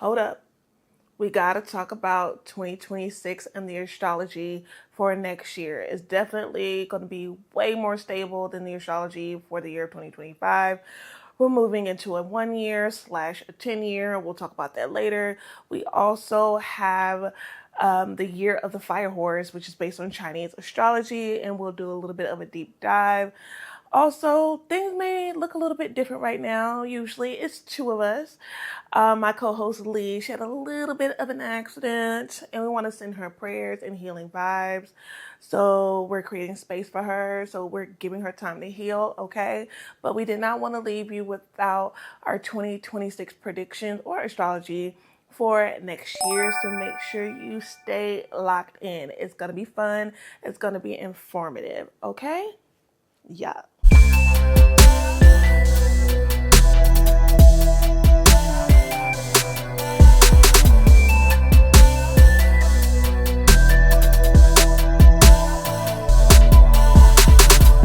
hold up. We got to talk about 2026 and the astrology for next year. It's definitely going to be way more stable than the astrology for the year 2025. We're moving into a 1 year / a 10 year. We'll talk about that later. We also have the year of the fire horse, which is based on Chinese astrology, and we'll do a little bit of a deep dive. Also, things may look a little bit different right now. Usually it's two of us. My co-host Lee, she had a little bit of an accident, and we want to send her prayers and healing vibes. So we're creating space for her. So we're giving her time to heal, okay? But we did not want to leave you without our 2026 predictions or astrology for next year. So make sure you stay locked in. It's going to be fun. It's going to be informative, okay? Yeah.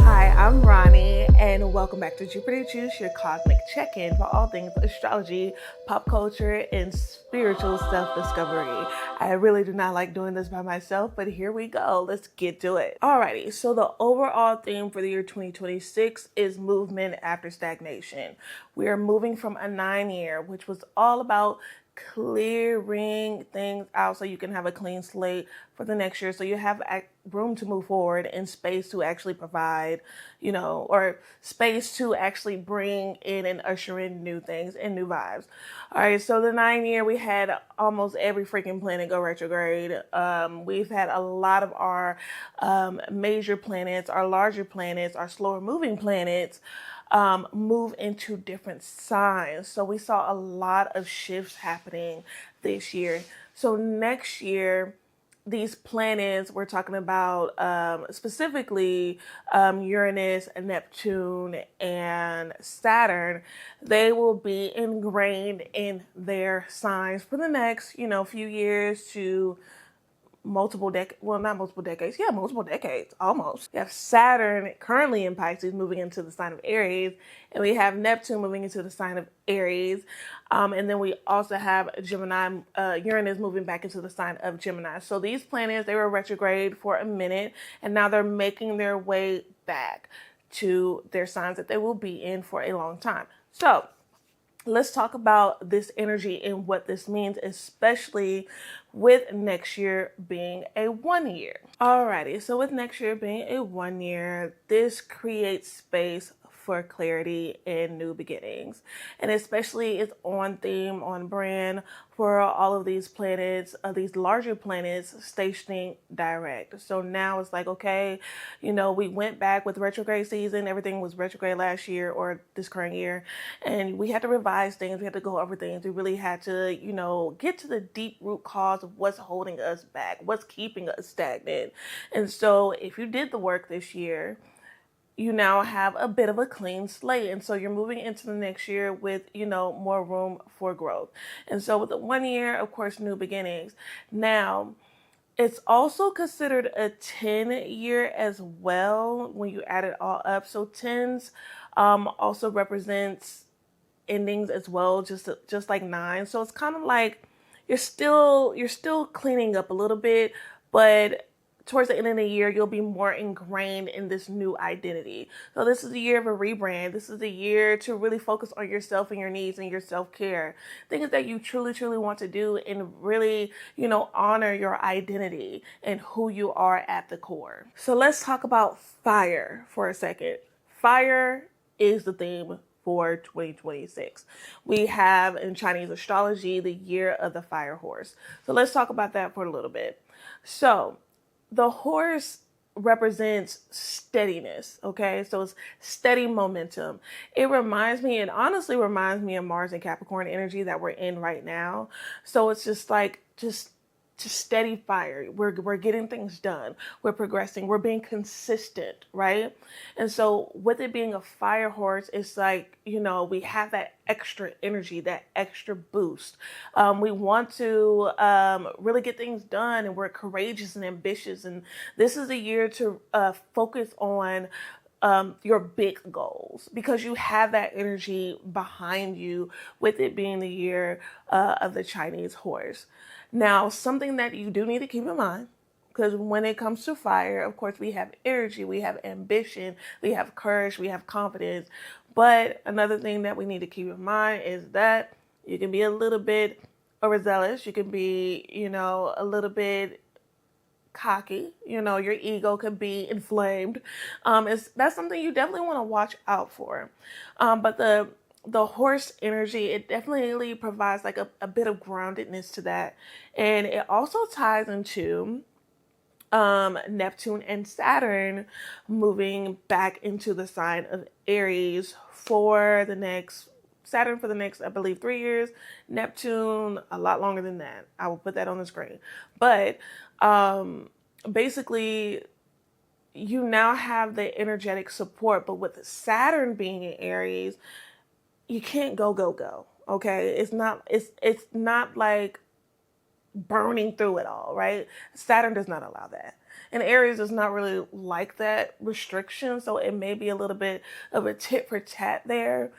Hi, I'm Ronnie, and welcome back to Jupiter Juice, your cosmic check-in for all things astrology, pop culture, and spiritual self-discovery. I really do not like doing this by myself, but here we go. Let's get to it. Alrighty, so the overall theme for the year 2026 is movement after stagnation. We are moving from a 9-year, which was all about clearing things out so you can have a clean slate for the next year, so you have room to move forward and space to actually provide, or space to actually bring in and usher in new things and new vibes. All right, so the 9-year, we had almost every freaking planet go retrograde. We've had a lot of our major planets, our larger planets, our slower moving planets move into different signs. So we saw a lot of shifts happening this year. So next year, these planets we're talking about, specifically Uranus, Neptune, and Saturn, they will be ingrained in their signs for the next, few years to multiple decades. Well, not multiple decades. Yeah, multiple decades, almost. We have Saturn currently in Pisces moving into the sign of Aries, and we have Neptune moving into the sign of Aries. And then we also have Gemini, Uranus moving back into the sign of Gemini. So these planets, they were retrograde for a minute, and now they're making their way back to their signs that they will be in for a long time. So let's talk about this energy and what this means, especially with next year being a 1 year. Alrighty, so with next year being a 1 year, this creates space for clarity and new beginnings. And especially it's on theme, on brand for all of these planets, these larger planets stationing direct. So now it's like, okay, we went back with retrograde season. Everything was retrograde last year or this current year. And we had to revise things. We had to go over things. We really had to, get to the deep root cause of what's holding us back, what's keeping us stagnant. And so if you did the work this year, you now have a bit of a clean slate. And so you're moving into the next year with, more room for growth. And so with the 1 year, of course, new beginnings. Now, it's also considered a 10-year as well when you add it all up. So 10s also represents endings as well, just like 9. So it's kind of like you're still cleaning up a little bit, but towards the end of the year, you'll be more ingrained in this new identity. So this is the year of a rebrand. This is the year to really focus on yourself and your needs and your self-care. Things that you truly, truly want to do and really, honor your identity and who you are at the core. So let's talk about fire for a second. Fire is the theme for 2026. We have in Chinese astrology the year of the fire horse. So let's talk about that for a little bit. So the horse represents steadiness, okay? So it's steady momentum. It honestly reminds me of Mars and Capricorn energy that we're in right now. So it's just like, just steady fire. We're getting things done. We're progressing. We're being consistent, right? And so with it being a fire horse, it's like, we have that extra energy, that extra boost. We want to really get things done, and we're courageous and ambitious. And this is a year to focus on your big goals, because you have that energy behind you, with it being the year of the Chinese horse. Now, something that you do need to keep in mind, because when it comes to fire, of course, we have energy, we have ambition, we have courage, we have confidence. But another thing that we need to keep in mind is that you can be a little bit overzealous. You can be, a little bit cocky. Your ego could be inflamed. That's something you definitely want to watch out for. But the horse energy, it definitely provides like a bit of groundedness to that. And it also ties into Neptune and Saturn moving back into the sign of Aries for the next, Saturn for the next, I believe, 3 years. Neptune, a lot longer than that. I will put that on the screen. But basically, you now have the energetic support. But with Saturn being in Aries, you can't go. Okay, it's not like burning through it all, right? Saturn does not allow that. And Aries does not really like that restriction, so it may be a little bit of a tit for tat there.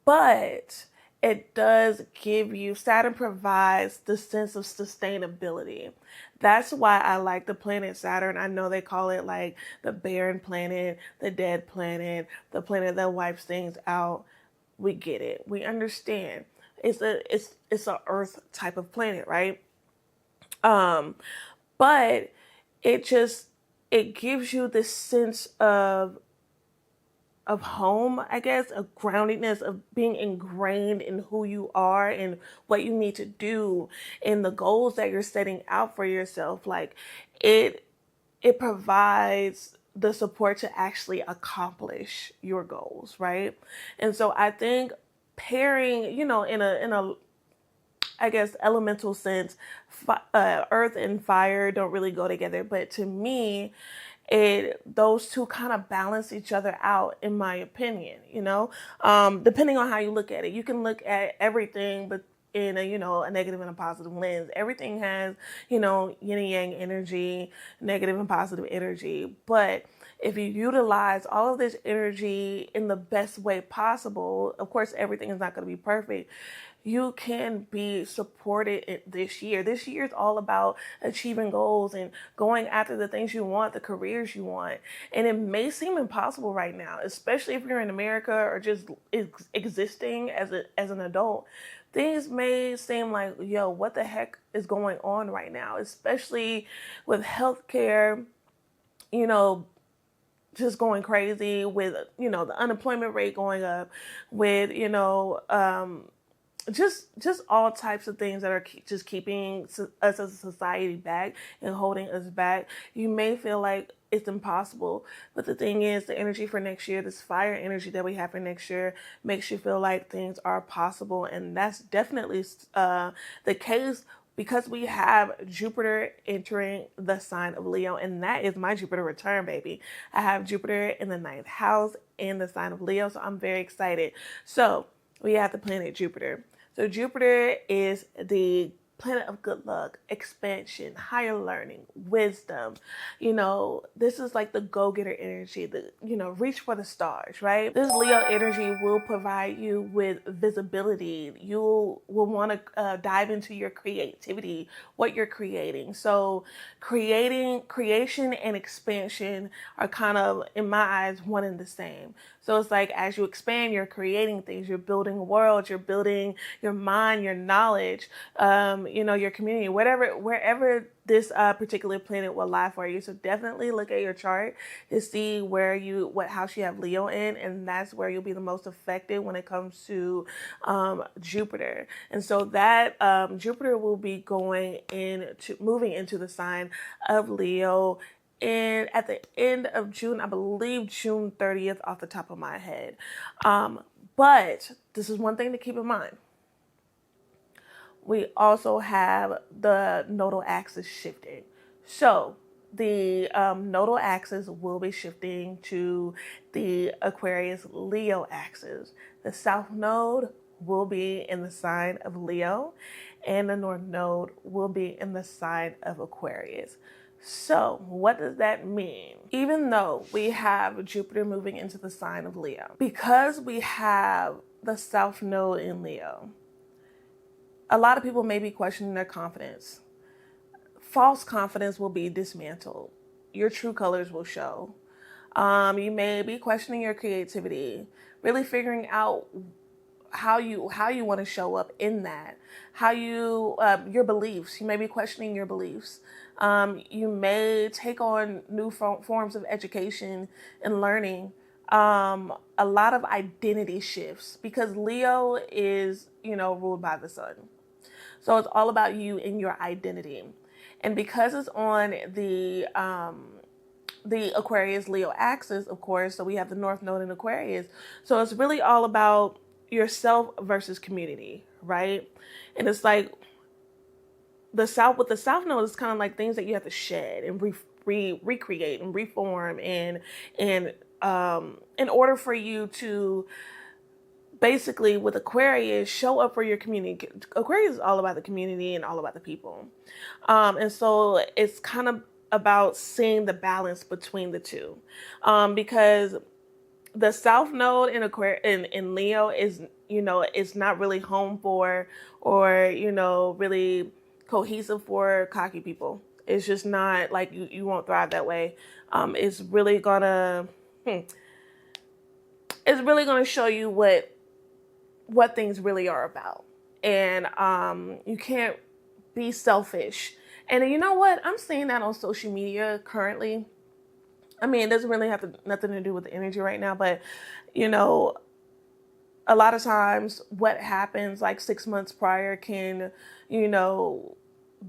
But it does give you, Saturn provides the sense of sustainability. That's why I like the planet Saturn. I know they call it like the barren planet, the dead planet, the planet that wipes things out. We get it. We understand. It's a Earth type of planet, right? But it gives you this sense of home, I guess, of groundedness, of being ingrained in who you are and what you need to do and the goals that you're setting out for yourself. Like it provides the support to actually accomplish your goals, right? And so I think pairing, in a I guess elemental sense, earth and fire don't really go together, but to me, those two kind of balance each other out, in my opinion. Depending on how you look at it, you can look at everything, but in a negative and a positive lens. Everything has yin and yang energy, negative and positive energy, but if you utilize all of this energy in the best way possible, of course, everything is not going to be perfect. You can be supported this year. This year is all about achieving goals and going after the things you want, the careers you want. And it may seem impossible right now, especially if you're in America or just existing as an adult. Things may seem like, yo, what the heck is going on right now? Especially with healthcare, just going crazy, with, the unemployment rate going up, with, just all types of things that are just keeping us as a society back and holding us back. You may feel like it's impossible, but the thing is, the energy for next year, this fire energy that we have for next year, makes you feel like things are possible. And that's definitely the case, because we have Jupiter entering the sign of Leo, and that is my Jupiter return, baby. I have Jupiter in the 9th house in the sign of Leo, so I'm very excited. So we have the planet Jupiter. So Jupiter is the planet of good luck, expansion, higher learning, wisdom. This is like the go-getter energy, the, reach for the stars, right? This Leo energy will provide you with visibility. You will want to dive into your creativity, what you're creating. So creation and expansion are kind of, in my eyes, one and the same. So it's like, as you expand, you're creating things, you're building worlds, you're building your mind, your knowledge, your community, wherever this particular planet will lie for you. So definitely look at your chart to see what house you have Leo in, and that's where you'll be the most effective when it comes to Jupiter. And so that Jupiter will be moving into the sign of Leo. And at the end of June, I believe June 30th off the top of my head. But this is one thing to keep in mind. We also have the nodal axis shifting. So the nodal axis will be shifting to the Aquarius Leo axis. The south node will be in the sign of Leo, and the north node will be in the sign of Aquarius. So what does that mean? Even though we have Jupiter moving into the sign of Leo, because we have the South Node in Leo, a lot of people may be questioning their confidence. False confidence will be dismantled. Your true colors will show. You may be questioning your creativity, really figuring out how you want to show up in that, how you your beliefs. You may be questioning your beliefs. You may take on new forms of education and learning. A lot of identity shifts because Leo is, ruled by the sun. So it's all about you and your identity. And because it's on the Aquarius Leo axis, of course, so we have the North Node in Aquarius. So it's really all about yourself versus community, right? And it's like the South Node is kind of like things that you have to shed and recreate and reform and in order for you to basically with Aquarius show up for your community. Aquarius is all about the community and all about the people. And so it's kind of about seeing the balance between the two. Because the South Node in Aquarius in Leo is, it's not really home for or, really cohesive for cocky people. It's just not like you won't thrive that way. It's really gonna show you what things really are about. And you can't be selfish. And you know what? I'm seeing that on social media currently. I mean, it doesn't really have nothing to do with the energy right now, but a lot of times what happens like 6 months prior can,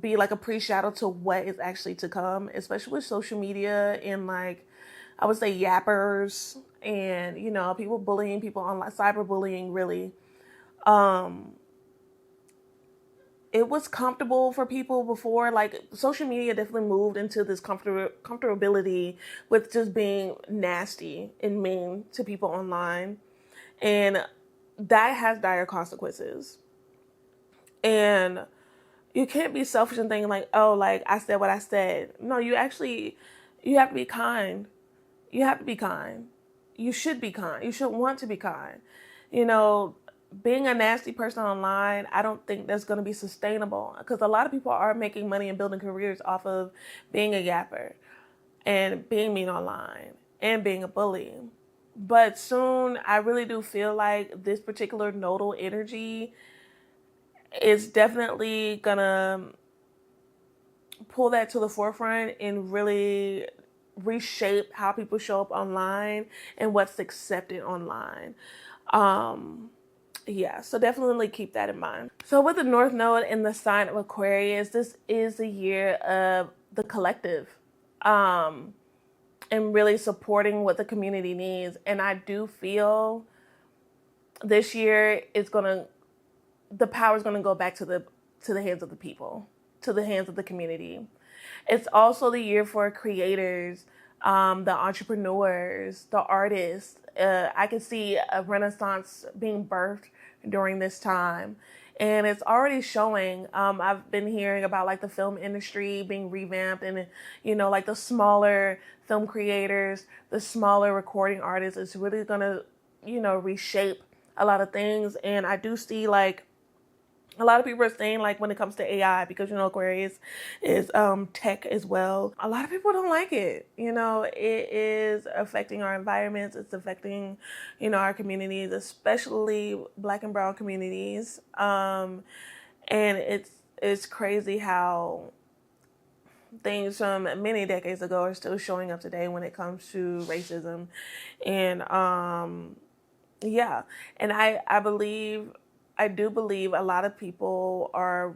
be like a pre-shadow to what is actually to come, especially with social media and like, I would say yappers and, people bullying people online, cyberbullying really. It was comfortable for people before. Like social media definitely moved into this comfortability with just being nasty and mean to people online. And that has dire consequences. And you can't be selfish and thinking like, oh, like I said what I said. No, you have to be kind. You have to be kind. You should be kind. You should want to be kind. Being a nasty person online, I don't think that's going to be sustainable because a lot of people are making money and building careers off of being a yapper and being mean online and being a bully. But soon, I really do feel like this particular nodal energy is definitely going to pull that to the forefront and really reshape how people show up online and what's accepted online. Yeah, so definitely keep that in mind. So with the North Node in the sign of Aquarius, this is the year of the collective and really supporting what the community needs. And I do feel this year the power is going to go back to the hands of the people, to the hands of the community. It's also the year for creators, the entrepreneurs, the artists. I can see a renaissance being birthed during this time. And it's already showing. I've been hearing about like the film industry being revamped and, like the smaller film creators, the smaller recording artists. It's really going to, reshape a lot of things. And I do see like a lot of people are saying like when it comes to AI, because, Aquarius is tech as well. A lot of people don't like it. It is affecting our environments. It's affecting, our communities, especially Black and brown communities. And it's crazy how things from many decades ago are still showing up today when it comes to racism. And yeah, and I do believe a lot of people are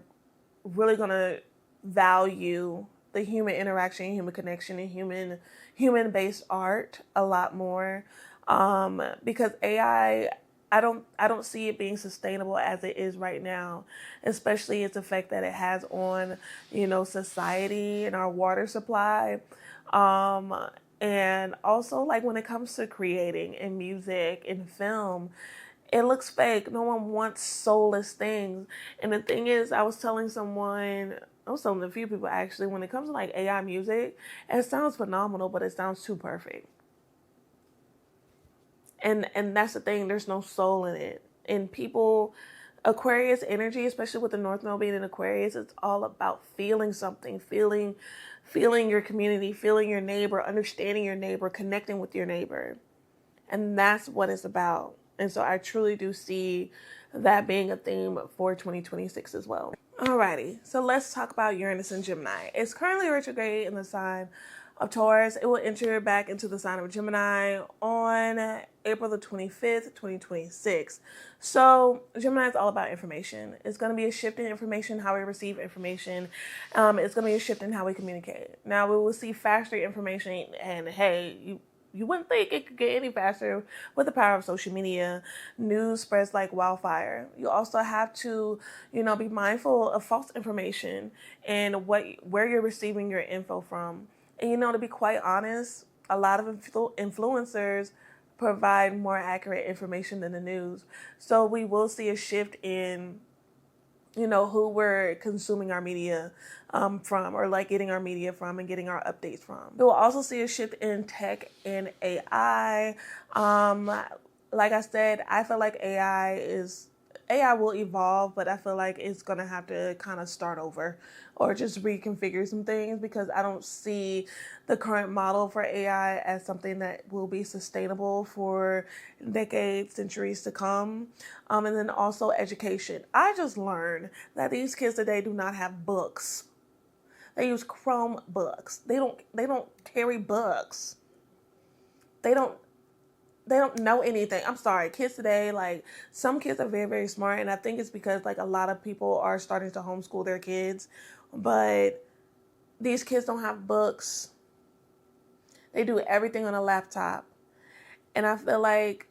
really going to value the human interaction, human connection, and human-based art a lot more. Because AI, I don't see it being sustainable as it is right now, especially its effect that it has on, society and our water supply. And also like when it comes to creating in music and film, It looks fake. No one wants soulless things. And the thing is, I was telling a few people actually, when it comes to like AI music, it sounds phenomenal, but it sounds too perfect. And that's the thing, there's no soul in it. And people, Aquarius energy, especially with the North Node being in Aquarius, it's all about feeling something, feeling your community, feeling your neighbor, understanding your neighbor, connecting with your neighbor. And that's what it's about. And so I truly do see that being a theme for 2026 as well. Alrighty, so let's talk about Uranus and Gemini. It's currently retrograde in the sign of Taurus. It will enter back into the sign of Gemini on April the 25th, 2026. So Gemini is all about information. It's going to be a shift in information, how we receive information. It's going to be a shift in how we communicate. Now we will see faster information, and hey, you wouldn't think it could get any faster with the power of social media. News spreads like wildfire. You also have to, be mindful of false information and where you're receiving your info from. And, to be quite honest, a lot of influencers provide more accurate information than the news. So we will see a shift in who we're consuming our media from, or like getting our media from and getting our updates from. We will also see a shift in tech and AI. Like I said, I feel like AI will evolve, but I feel like it's going to have to kind of start over or just reconfigure some things, because I don't see the current model for AI as something that will be sustainable for decades, centuries to come. And then also education. I just learned that these kids today do not have books. They use Chromebooks. They don't carry books. They don't know anything. I'm sorry. Kids today, like, some kids are very, very smart. And I think it's because, like, a lot of people are starting to homeschool their kids. But these kids don't have books. They do everything on a laptop. And I feel like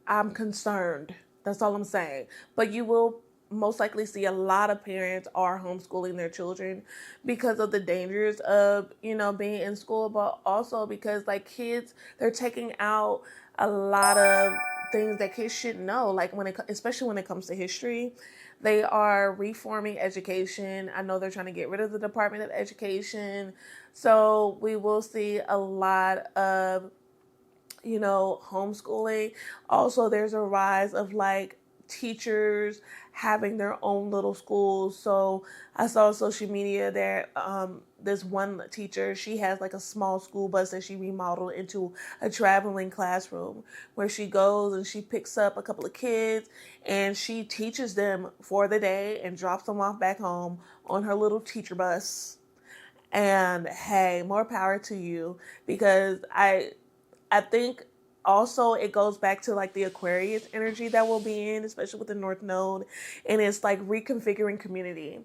I'm concerned. That's all I'm saying. But you will most likely see a lot of parents are homeschooling their children because of the dangers of, being in school, but also because, like, kids, they're taking out a lot of things that kids should know, like especially when it comes to history. They are reforming education. I know they're trying to get rid of the Department of Education. So we will see a lot of, homeschooling. Also, there's a rise of, like, teachers having their own little schools. So I saw on social media there, this one teacher, she has like a small school bus that she remodeled into a traveling classroom, where she goes and she picks up a couple of kids and she teaches them for the day and drops them off back home on her little teacher bus. And hey, more power to you, because I think also it goes back to, like, the Aquarius energy that we'll be in, especially with the North Node, and it's like reconfiguring community,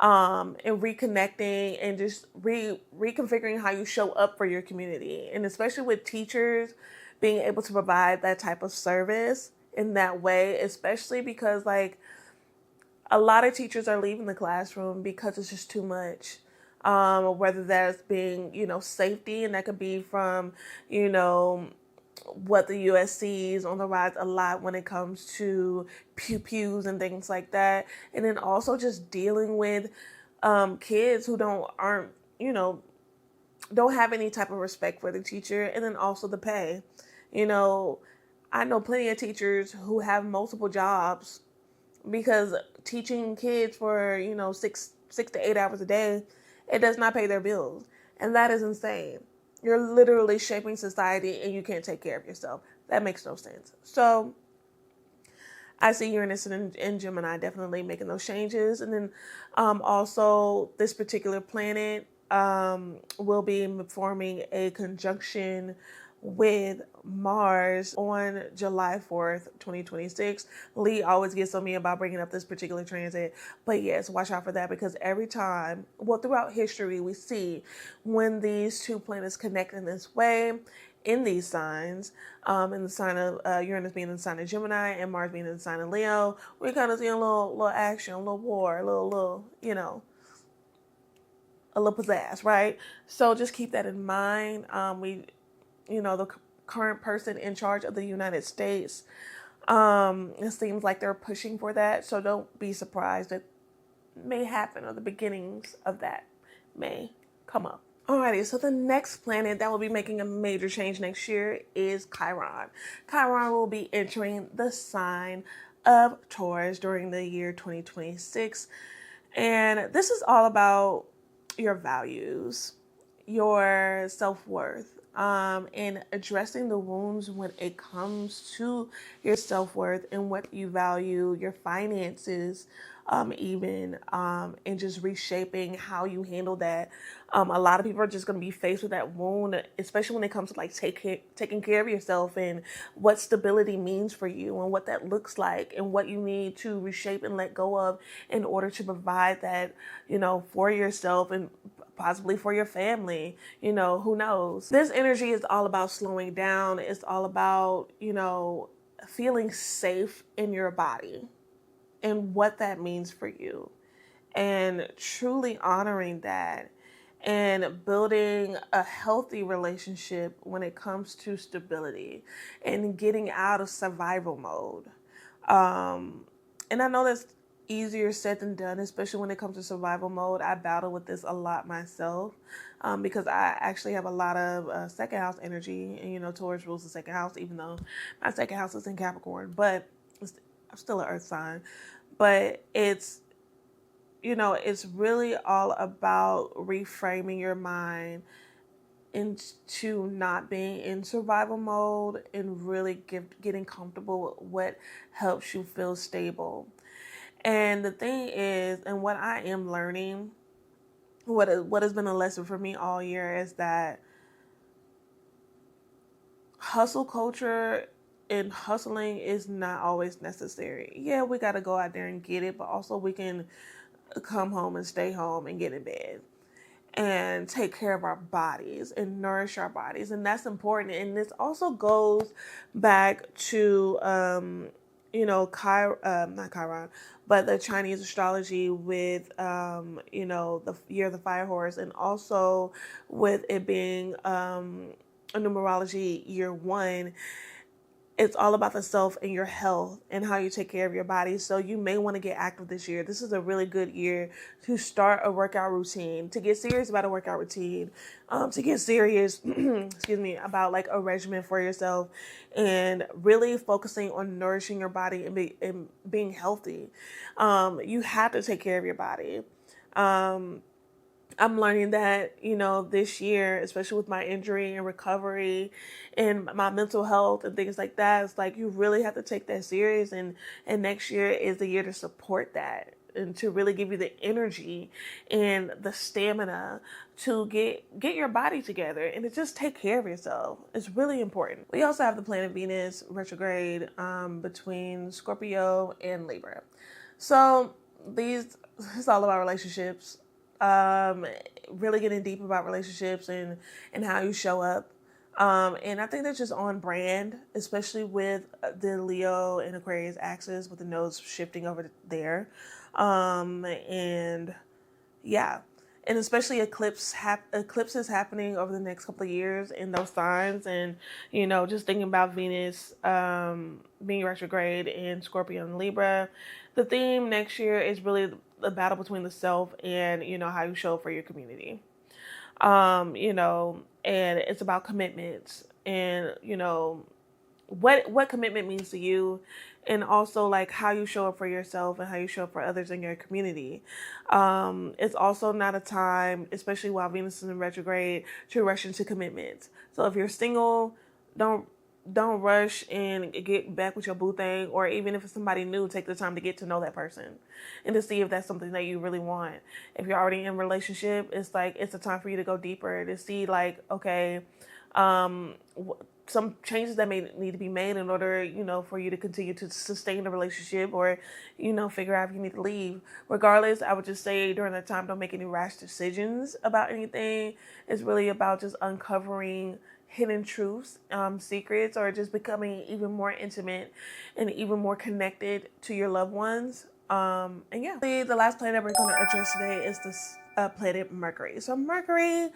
and reconnecting, and just reconfiguring how you show up for your community, and especially with teachers being able to provide that type of service in that way, especially because, like, a lot of teachers are leaving the classroom because it's just too much. Whether that's being, safety, and that could be from, what the U.S. sees on the rise a lot when it comes to pew-pews and things like that. And then also just dealing with kids who don't have any type of respect for the teacher. And then also the pay. I know plenty of teachers who have multiple jobs, because teaching kids for, 6 to 8 hours a day, it does not pay their bills. And that is insane. You're literally shaping society and you can't take care of yourself. That makes no sense. So I see Uranus and Gemini definitely making those changes. And then also this particular planet will be forming a conjunction with Mars on July 4th, 2026. Lee always gets on me about bringing up this particular transit. But yes, watch out for that, because every time, throughout history, we see when these two planets connect in this way, in these signs, in the sign of Uranus being in the sign of Gemini and Mars being in the sign of Leo, we kind of see a little action, a little war, a little, a little pizzazz, right? So just keep that in mind. The current person in charge of the United States. It seems like they're pushing for that, so don't be surprised. It may happen, or the beginnings of that may come up. Alrighty, so the next planet that will be making a major change next year is Chiron. Chiron will be entering the sign of Taurus during the year 2026. And this is all about your values, your self-worth, and addressing the wounds when it comes to your self-worth and what you value, your finances, and just reshaping how you handle that. A lot of people are just going to be faced with that wound, especially when it comes to like taking care of yourself and what stability means for you and what that looks like and what you need to reshape and let go of in order to provide that, for yourself and possibly for your family, who knows. This energy is all about slowing down. It's all about, feeling safe in your body and what that means for you, and truly honoring that and building a healthy relationship when it comes to stability and getting out of survival mode. And I know that's easier said than done, especially when it comes to survival mode. I battle with this a lot myself, because I actually have a lot of second house energy, and Taurus rules the second house, even though my second house is in Capricorn, but I'm still an earth sign. But it's really all about reframing your mind into not being in survival mode and really getting comfortable with what helps you feel stable. And the thing is, and what I am learning, what has been a lesson for me all year, is that hustle culture and hustling is not always necessary. Yeah, we got to go out there and get it, but also we can come home and stay home and get in bed and take care of our bodies and nourish our bodies. And that's important. And this also goes back to, not Chiron, but the Chinese astrology with, the year of the fire horse, and also with it being a numerology year 1. It's all about the self and your health and how you take care of your body. So you may want to get active this year. This is a really good year to start a workout routine, to get serious about a workout routine, to get serious, about like a regimen for yourself, and really focusing on nourishing your body and being healthy. You have to take care of your body. I'm learning that, this year, especially with my injury and recovery and my mental health and things like that, it's like you really have to take that serious. And next year is the year to support that and to really give you the energy and the stamina to get your body together and to just take care of yourself. It's really important. We also have the planet Venus retrograde between Scorpio and Libra. So it's all about relationships. Really getting deep about relationships and how you show up. And I think that's just on brand, especially with the Leo and Aquarius axis, with the nodes shifting over there. And yeah, and especially eclipses happening over the next couple of years in those signs. And, just thinking about Venus being retrograde in Scorpio and Libra. The theme next year is really the battle between the self and, how you show up for your community. And it's about commitments and, what commitment means to you, and also like how you show up for yourself and how you show up for others in your community. It's also not a time, especially while Venus is in retrograde, to rush into commitments. So if you're single, don't rush and get back with your boo thing, or even if it's somebody new, take the time to get to know that person and to see if that's something that you really want. If you're already in a relationship, it's like it's a time for you to go deeper, to see like, okay, some changes that may need to be made in order, for you to continue to sustain the relationship, or, figure out if you need to leave. Regardless, I would just say during that time, don't make any rash decisions about anything. It's really about just uncovering hidden truths, secrets, or just becoming even more intimate and even more connected to your loved ones. And yeah, the last planet we're going to address today is this planet Mercury. So Mercury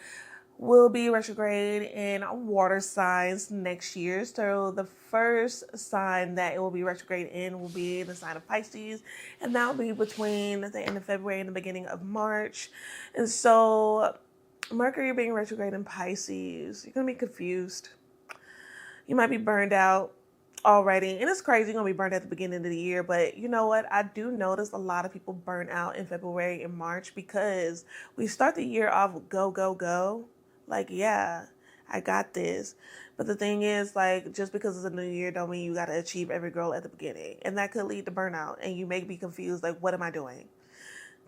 will be retrograde in water signs next year. So the first sign that it will be retrograde in will be the sign of Pisces, and that will be between the end of February and the beginning of March. And so Mercury being retrograde in Pisces, you're going to be confused. You might be burned out already. And it's crazy, you're going to be burned at the beginning of the year. But you know what? I do notice a lot of people burn out in February and March because we start the year off go, go, go. Like, yeah, I got this. But the thing is, like, just because it's a new year don't mean you got to achieve every goal at the beginning. And that could lead to burnout. And you may be confused, like, what am I doing?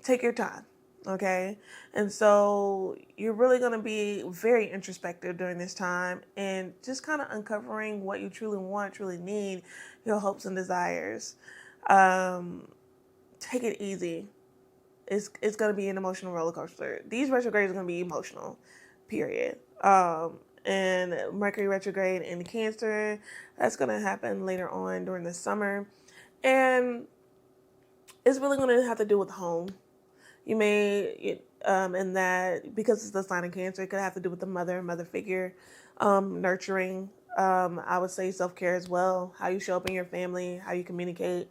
Take your time. Okay. And so you're really going to be very introspective during this time and just kind of uncovering what you truly want, truly need, your hopes and desires. Take it easy. It's going to be an emotional roller coaster. These retrogrades are going to be emotional, period. And Mercury retrograde in Cancer, that's going to happen later on during the summer. And it's really going to have to do with home. You may, and that because it's the sign of Cancer, it could have to do with the mother figure, nurturing. I would say self-care as well. How you show up in your family, how you communicate,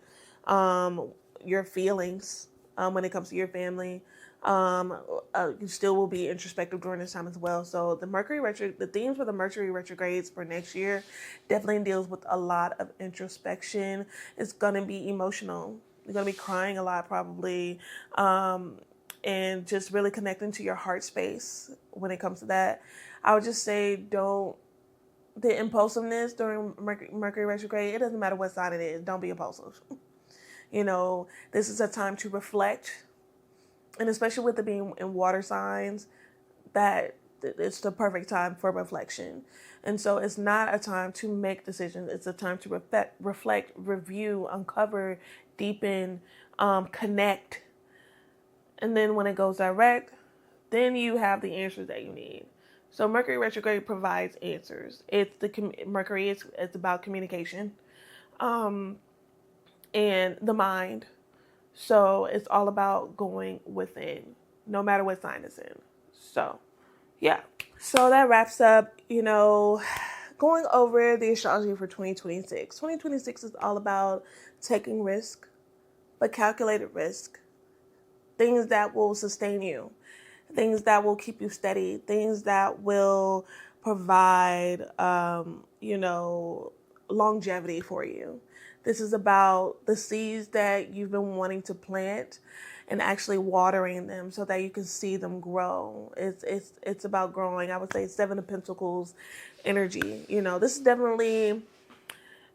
your feelings when it comes to your family. You still will be introspective during this time as well. So the themes for the Mercury retrogrades for next year definitely deals with a lot of introspection. It's going to be emotional. You're going to be crying a lot probably, and just really connecting to your heart space when it comes to that. I would just say the impulsiveness during Mercury retrograde, it doesn't matter what sign it is, don't be impulsive. This is a time to reflect, and especially with it being in water signs, that it's the perfect time for reflection. And so it's not a time to make decisions. It's a time to reflect, review, uncover, deepen, connect. And then when it goes direct, then you have the answers that you need. So Mercury retrograde provides answers. Mercury is about communication, and the mind. So it's all about going within, no matter what sign it's in. So, yeah. So that wraps up, going over the astrology for 2026. 2026 is all about taking risk, but calculated risk. Things that will sustain you. Things that will keep you steady. Things that will provide, longevity for you. This is about the seeds that you've been wanting to plant and actually watering them so that you can see them grow. It's about growing. I would say Seven of Pentacles energy. This is definitely,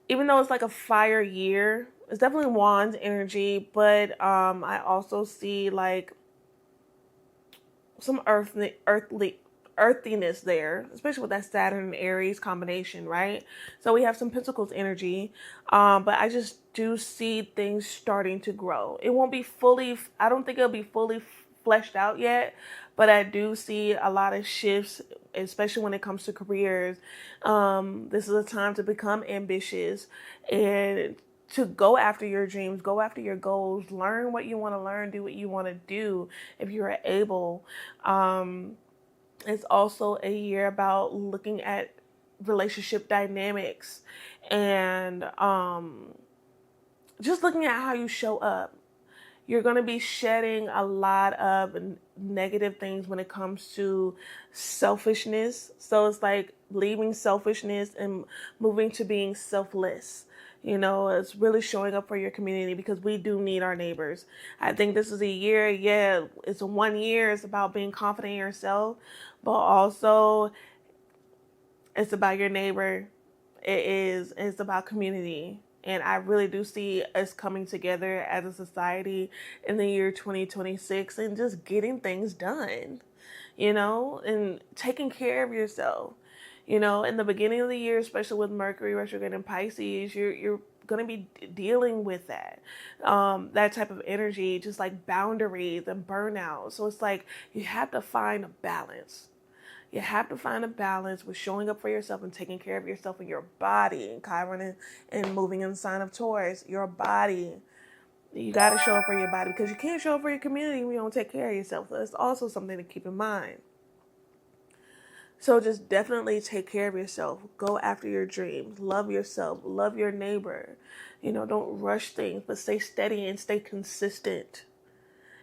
even though it's like a fire year, it's definitely Wands energy, but I also see like some earthiness there, especially with that Saturn and Aries combination, right? So we have some Pentacles energy, but I just do see things starting to grow. It won't be I don't think it'll be fully fleshed out yet, but I do see a lot of shifts, especially when it comes to careers. This is a time to become ambitious and to go after your dreams, go after your goals, learn what you want to learn, do what you want to do if you're able. It's also a year about looking at relationship dynamics and just looking at how you show up. You're going to be shedding a lot of negative things when it comes to selfishness. So it's like leaving selfishness and moving to being selfless. It's really showing up for your community because we do need our neighbors. I think this is a year, it's a 1 year. It's about being confident in yourself, but also it's about your neighbor. It's about community. And I really do see us coming together as a society in the year 2026 and just getting things done, and taking care of yourself. In the beginning of the year, especially with Mercury retrograde in Pisces, you're going to be dealing with that type of energy, just like boundaries and burnout. So it's like you have to find a balance. You have to find a balance with showing up for yourself and taking care of yourself and your body. And Chiron and moving in the sign of Taurus, your body. You got to show up for your body because you can't show up for your community when you don't take care of yourself. So that's also something to keep in mind. So just definitely take care of yourself. Go after your dreams. Love yourself. Love your neighbor. Don't rush things, but stay steady and stay consistent.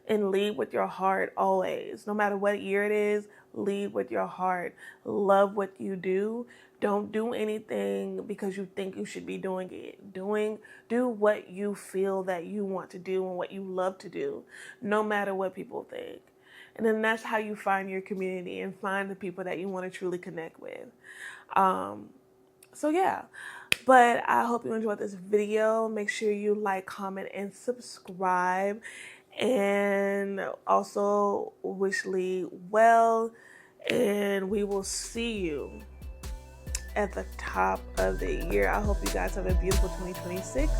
And lead with your heart always. No matter what year it is, lead with your heart. Love what you do. Don't do anything because you think you should be doing it. Do what you feel that you want to do and what you love to do, no matter what people think. And then that's how you find your community and find the people that you want to truly connect with. So yeah, but I hope you enjoyed this video. Make sure you like, comment, and subscribe. And also wish Lee well. And we will see you at the top of the year. I hope you guys have a beautiful 2026.